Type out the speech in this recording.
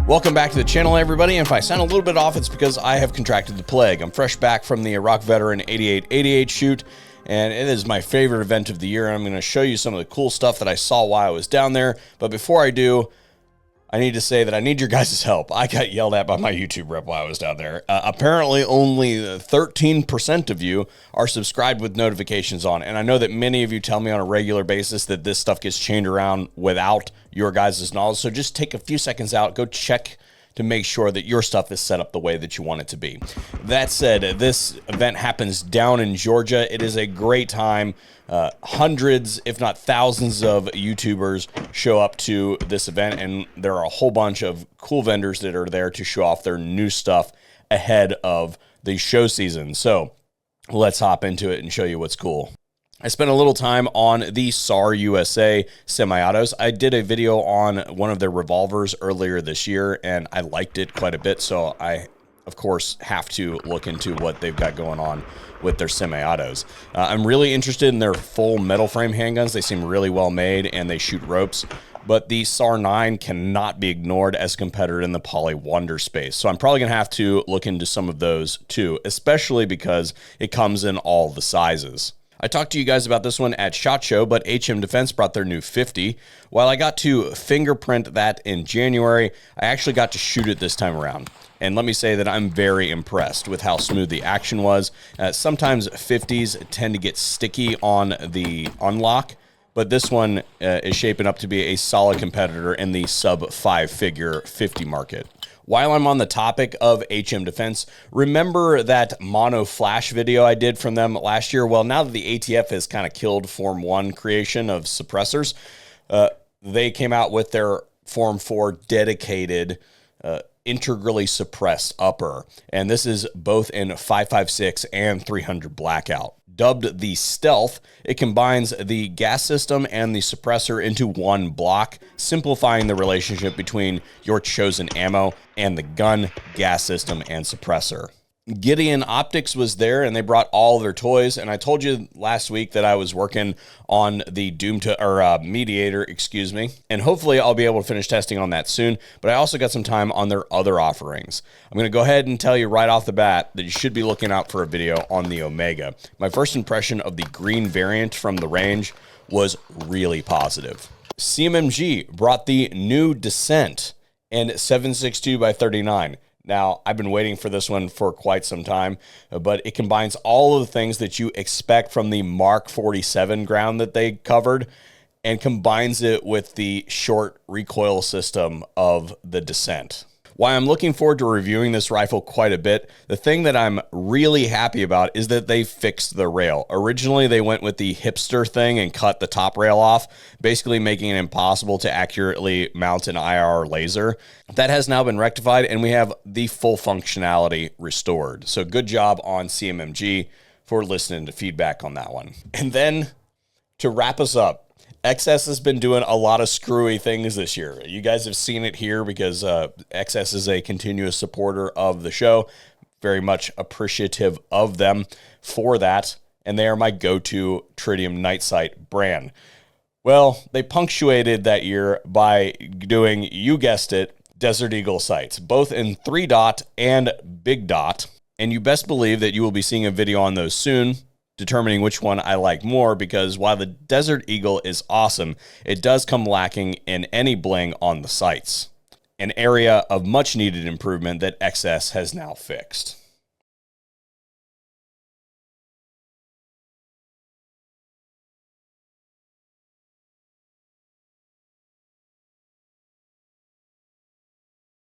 Welcome back to the channel, everybody. And if I sound a little bit off, it's because I have contracted the plague. I'm fresh back from the Iraq Veteran 8888 shoot, and it is my favorite event of the year. And I'm going to show you some of the cool stuff that I saw while I was down there. But before I do, I need to say that I need your guys' help. I got yelled at by my YouTube rep while I was down there. Apparently, only 13% of you are subscribed with notifications on. And I know that many of you tell me on a regular basis that this stuff gets chained around without your guys' knowledge. So just take a few seconds out, go check to make sure that your stuff is set up the way that you want it to be. That said, this event happens down in Georgia. It is a great time. Hundreds, if not thousands of YouTubers show up to this event, and there are a whole bunch of cool vendors that are there to show off their new stuff ahead of the show season. So let's hop into it and show you what's cool. I spent a little time on the SAR USA semi-autos. I did a video on one of their revolvers earlier this year, and I liked it quite a bit, so I, of course, have to look into what they've got going on with their semi-autos. I'm really interested in their full metal frame handguns. They seem really well made, and they shoot ropes. But the SAR 9 cannot be ignored as a competitor in the Poly Wonder space. So I'm probably going to have to look into some of those too, especially because it comes in all the sizes. I talked to you guys about this one at SHOT Show, but HM Defense brought their new 50. While I got to fingerprint that in January, I actually got to shoot it this time around. And let me say that I'm very impressed with how smooth the action was. Sometimes 50s tend to get sticky on the unlock, but this one is shaping up to be a solid competitor in the sub 5-figure 50 market. While I'm on the topic of HM Defense, remember that mono flash video I did from them last year? Well, now that the ATF has kind of killed Form 1 creation of suppressors, they came out with their Form 4 dedicated integrally suppressed upper. And this is both in 5.56 and 300 blackout. Dubbed the Stealth, it combines the gas system and the suppressor into one block, simplifying the relationship between your chosen ammo and the gun, gas system, and suppressor. Gideon Optics was there, and they brought all their toys. And I told you last week that I was working on the Mediator, and hopefully I'll be able to finish testing on that soon. But I also got some time on their other offerings. I'm going to go ahead and tell you right off the bat that you should be looking out for a video on the Omega. My first impression of the green variant from the range was really positive. CMMG brought the new Descent and 7.62x39. Now, I've been waiting for this one for quite some time, but it combines all of the things that you expect from the Mark 47 ground that they covered and combines it with the short recoil system of the Descent. While I'm looking forward to reviewing this rifle quite a bit, the thing that I'm really happy about is that they fixed the rail. Originally, they went with the hipster thing and cut the top rail off, basically making it impossible to accurately mount an IR laser. That has now been rectified, and we have the full functionality restored. So good job on CMMG for listening to feedback on that one. And then to wrap us up, XS has been doing a lot of screwy things this year. You guys have seen it here because XS is a continuous supporter of the show. Very much appreciative of them for that. And they are my go-to tritium night sight brand. Well, they punctuated that year by doing, you guessed it, Desert Eagle sights, both in 3-dot and big dot. And you best believe that you will be seeing a video on those soon, determining which one I like more, because while the Desert Eagle is awesome, it does come lacking in any bling on the sights, an area of much needed improvement that XS has now fixed.